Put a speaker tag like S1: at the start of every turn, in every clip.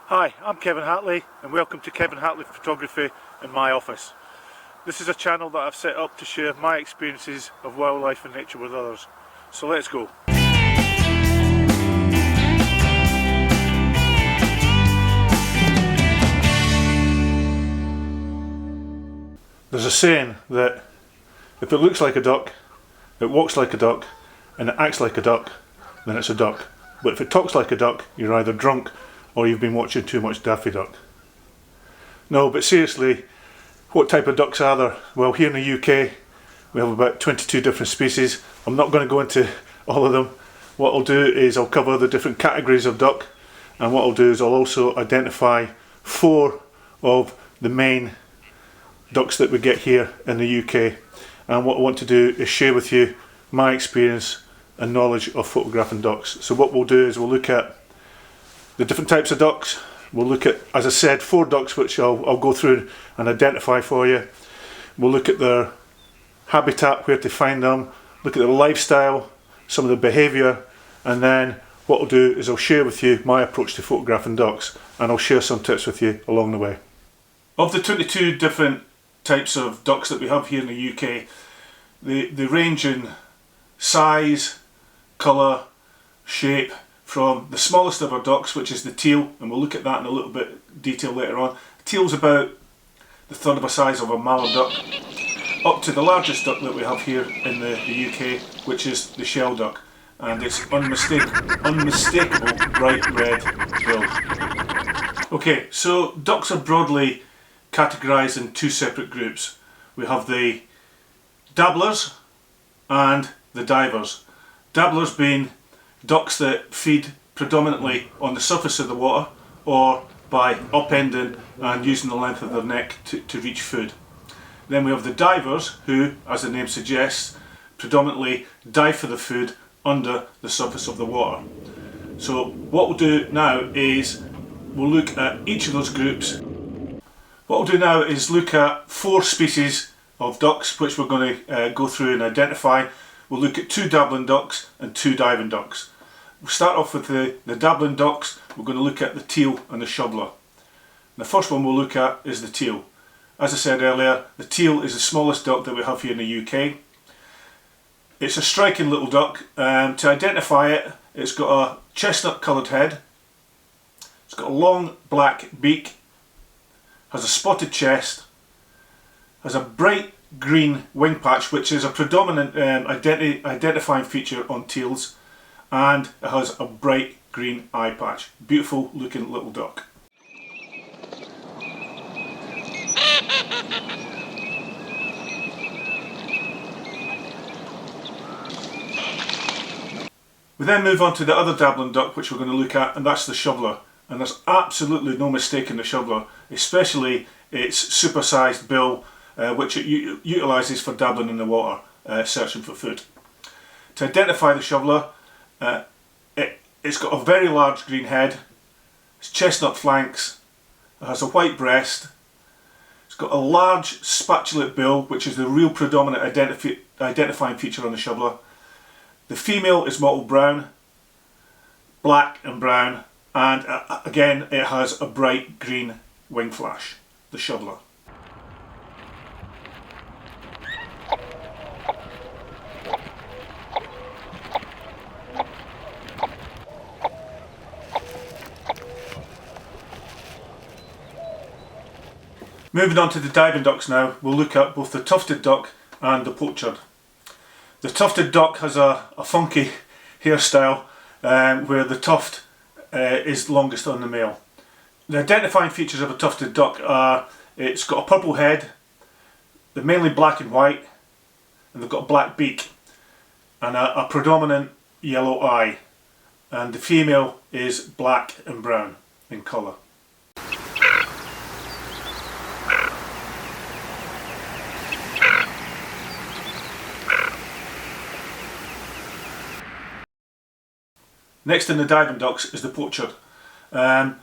S1: Hi, I'm Kevin Hatley and welcome to Kevin Hatley Photography in my office. This is a channel that I've set up to share my experiences of wildlife and nature with others. So let's go. There's a saying that if it looks like a duck, it walks like a duck, and it acts like a duck, then it's a duck. But if it talks like a duck, you're either drunk or you've been watching too much Daffy Duck. No, but seriously, what type of ducks are there? Well, here in the UK, we have about 22 different species. I'm not going to go into all of them. What I'll do is I'll cover the different categories of duck, and what I'll do is I'll also identify 4 of the main ducks that we get here in the UK. And what I want to do is share with you my experience and knowledge of photographing ducks. So what we'll do is we'll look at the different types of ducks. We'll look at, as I said, 4 ducks which I'll go through and identify for you. We'll look at their habitat, where to find them, look at their lifestyle, some of the behaviour, and then what I'll do is I'll share with you my approach to photographing ducks, and I'll share some tips with you along the way. Of the 22 different types of ducks that we have here in the UK, they range in size, colour, shape, from the smallest of our ducks, which is the teal, and we'll look at that in a little bit detail later on. Teal's about the third of the size of a mallard duck, up to the largest duck that we have here in the UK, which is the shell duck, and it's unmistakable bright red bill. Okay, so ducks are broadly categorised in 2 separate groups. We have the dabblers and the divers. Dabblers being ducks that feed predominantly on the surface of the water or by upending and using the length of their neck to reach food. Then we have the divers who, as the name suggests, predominantly dive for the food under the surface of the water. So what we'll do now is we'll look at each of those groups. What we'll do now is look at 4 species of ducks which we're going to go through and identify. We'll look at 2 dabbling ducks and 2 diving ducks. We'll start off with the dabbling ducks. We're going to look at the teal and the shoveler. The first one we'll look at is the teal. As I said earlier, the teal is the smallest duck that we have here in the UK. It's a striking little duck. To identify it, it's got a chestnut coloured head, it's got a long black beak, has a spotted chest, has a bright green wing patch, which is a predominant identifying feature on teals, and it has a bright green eye patch. Beautiful looking little duck. We then move on to the other dabbling duck which we're going to look at, and that's the shoveler. And there's absolutely no mistake in the shoveler, especially its supersized bill, which it utilises for dabbling in the water, searching for food. To identify the shoveler, it's got a very large green head, it's chestnut flanks, it has a white breast, it's got a large spatulate bill, which is the real predominant identifying feature on the shoveler. The female is mottled brown, black and brown, and again it has a bright green wing flash, the shoveler. Moving on to the diving ducks now, we'll look at both the tufted duck and the pochard. The tufted duck has a funky hairstyle where the tuft is longest on the male. The identifying features of a tufted duck are it's got a purple head, they're mainly black and white, and they've got a black beak and a predominant yellow eye, and the female is black and brown in colour. Next in the diving ducks is the pochard. The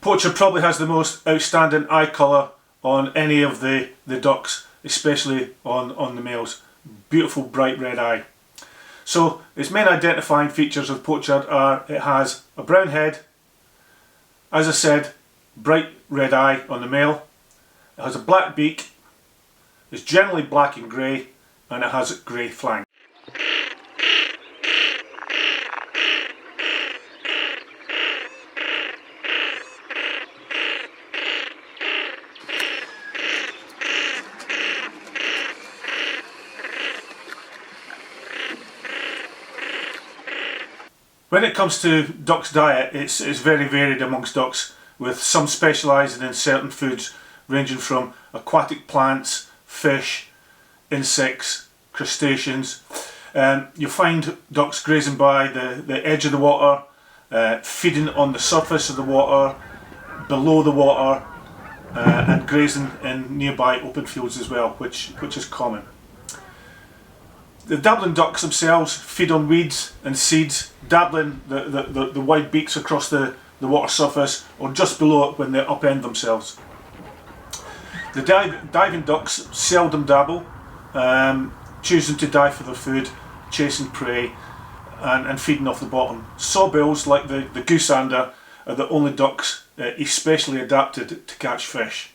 S1: pochard probably has the most outstanding eye colour on any of the ducks, especially on the males. Beautiful bright red eye. So its main identifying features of pochard are it has a brown head, as I said, bright red eye on the male. It has a black beak, it's generally black and grey, and it has grey flanks. When it comes to ducks' diet, it's very varied amongst ducks, with some specialising in certain foods ranging from aquatic plants, fish, insects, crustaceans. You'll find ducks grazing by the edge of the water, feeding on the surface of the water, below the water, and grazing in nearby open fields as well, which is common. The dabbling ducks themselves feed on weeds and seeds, dabbling the wide beaks across the water surface or just below it when they upend themselves. The diving ducks seldom dabble, choosing to dive for their food, chasing prey and feeding off the bottom. Sawbills, like the goosander, are the only ducks especially adapted to catch fish.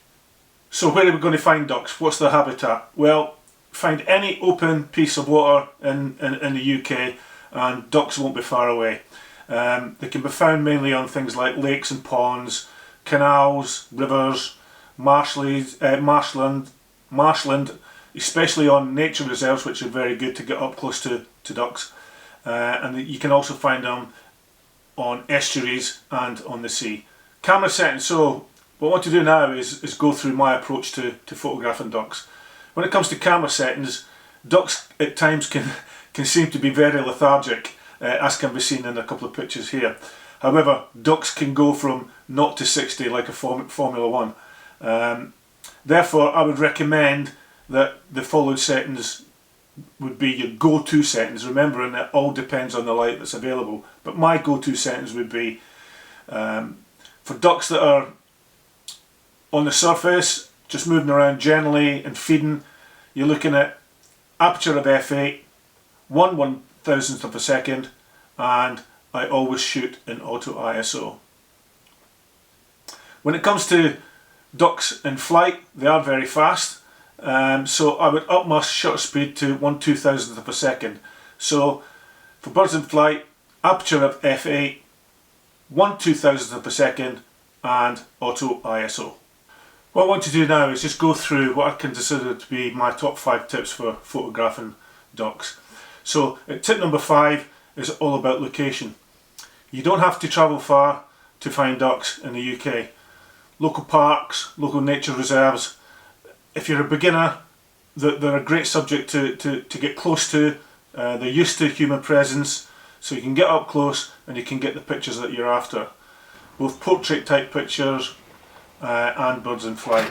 S1: So where are we going to find ducks? What's their habitat? Well, find any open piece of water in the UK and ducks won't be far away. They can be found mainly on things like lakes and ponds, canals, rivers, marshland, especially on nature reserves, which are very good to get up close to ducks. And you can also find them on estuaries and on the sea. Camera settings. So what I want to do now is go through my approach to photographing ducks. When it comes to camera settings, ducks at times can seem to be very lethargic, as can be seen in a couple of pictures here. However, ducks can go from 0 to 60 like a Formula 1. Therefore, I would recommend that the following settings would be your go-to settings, remembering that all depends on the light that's available. But my go-to settings would be, for ducks that are on the surface, just moving around generally and feeding, you're looking at aperture of f8, 1/1000th of a second, and I always shoot in auto ISO. When it comes to ducks in flight, they are very fast, so I would up my shutter speed to 1/2000th of a second. So for birds in flight, aperture of f8, 1/2000th of a second, and auto ISO. What I want to do now is just go through what I can consider to be my top 5 tips for photographing ducks. So tip number 5 is all about location. You don't have to travel far to find ducks in the UK. Local parks, local nature reserves. If you're a beginner, they're a great subject to get close to. They're used to human presence, so you can get up close and you can get the pictures that you're after. Both portrait type pictures and birds in flight.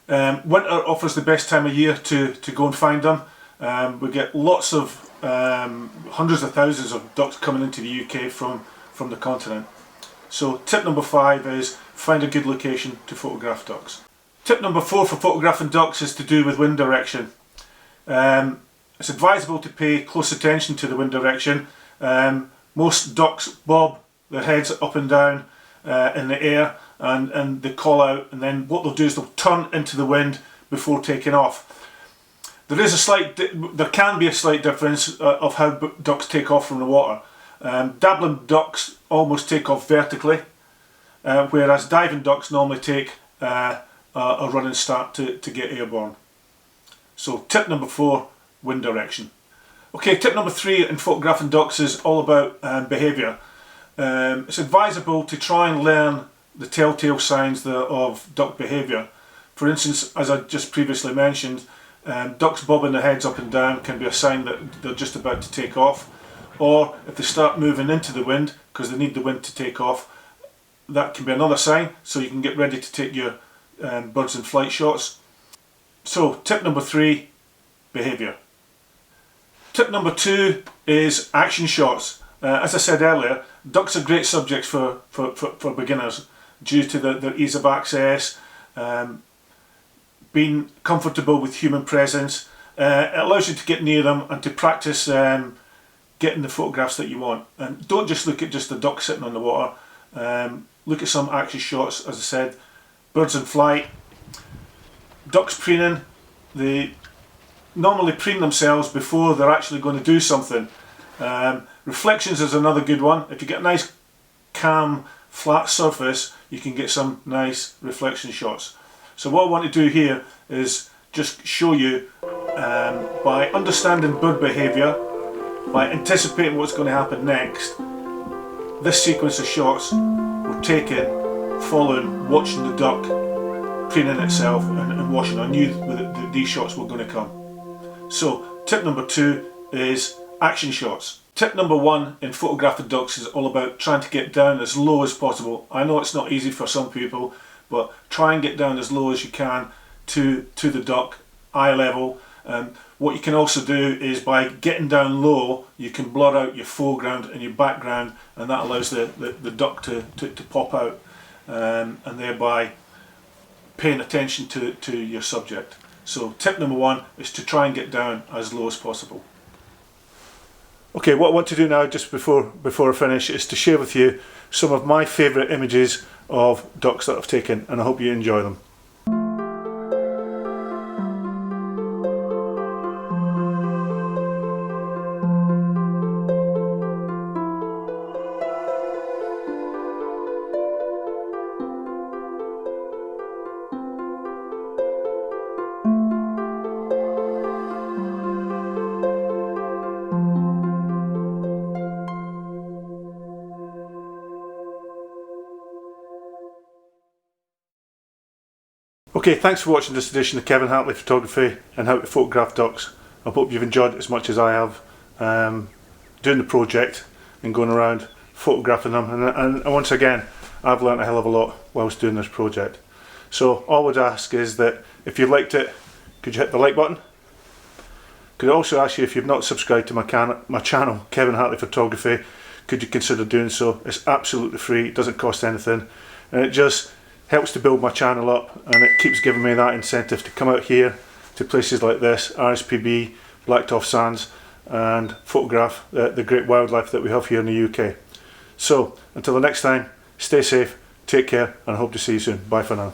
S1: Winter offers the best time of year to go and find them. We get lots of hundreds of thousands of ducks coming into the UK from the continent. So tip number 5 is find a good location to photograph ducks. Tip number 4 for photographing ducks is to do with wind direction. It's advisable to pay close attention to the wind direction. Most ducks bob their heads up and down in the air and they call out, and then what they'll do is they'll turn into the wind before taking off. There can be a slight difference of how ducks take off from the water. Dabbling ducks almost take off vertically, whereas diving ducks normally take a running start to get airborne. So tip number 4, wind direction. Okay, tip number 3 in photographing ducks is all about behaviour. It's advisable to try and learn the telltale signs of duck behaviour. For instance, as I just previously mentioned, ducks bobbing their heads up and down can be a sign that they're just about to take off. Or if they start moving into the wind because they need the wind to take off, that can be another sign, so you can get ready to take your birds in flight shots. So tip number 3, behaviour. Tip number 2 is action shots. As I said earlier, ducks are great subjects for beginners due to their ease of access, being comfortable with human presence. It allows you to get near them and to practice getting the photographs that you want. And don't just look at just the duck sitting on the water. look at some action shots. As I said, birds in flight, ducks preening. They normally preen themselves before they're actually going to do something. Reflections is another good one. If you get a nice calm flat surface, you can get some nice reflection shots. So what I want to do here is just show you, by understanding bird behaviour, by anticipating what's going to happen next, this sequence of shots were taken following watching the duck preening itself and washing. I knew that these shots were going to come. So tip number 2 is action shots. Tip number 1 in photographing ducks is all about trying to get down as low as possible. I know it's not easy for some people, but try and get down as low as you can to the duck, eye level. What you can also do is, by getting down low, you can blur out your foreground and your background, and that allows the duck to pop out, and thereby paying attention to your subject. So tip number 1 is to try and get down as low as possible. Okay, what I want to do now, just before I finish, is to share with you some of my favourite images of ducks that I've taken, and I hope you enjoy them. Okay, thanks for watching this edition of Kevin Hatley Photography and How to Photograph Ducks. I hope you've enjoyed it as much as I have, doing the project and going around photographing them, and once again I've learnt a hell of a lot whilst doing this project. So all I would ask is that if you liked it, could you hit the like button? Could I also ask you, if you've not subscribed to my channel, Kevin Hatley Photography, could you consider doing so? It's absolutely free, it doesn't cost anything, and it just helps to build my channel up, and it keeps giving me that incentive to come out here to places like this, RSPB, Blacktop Sands, and photograph the great wildlife that we have here in the UK. So until the next time, stay safe, take care, and I hope to see you soon. Bye for now.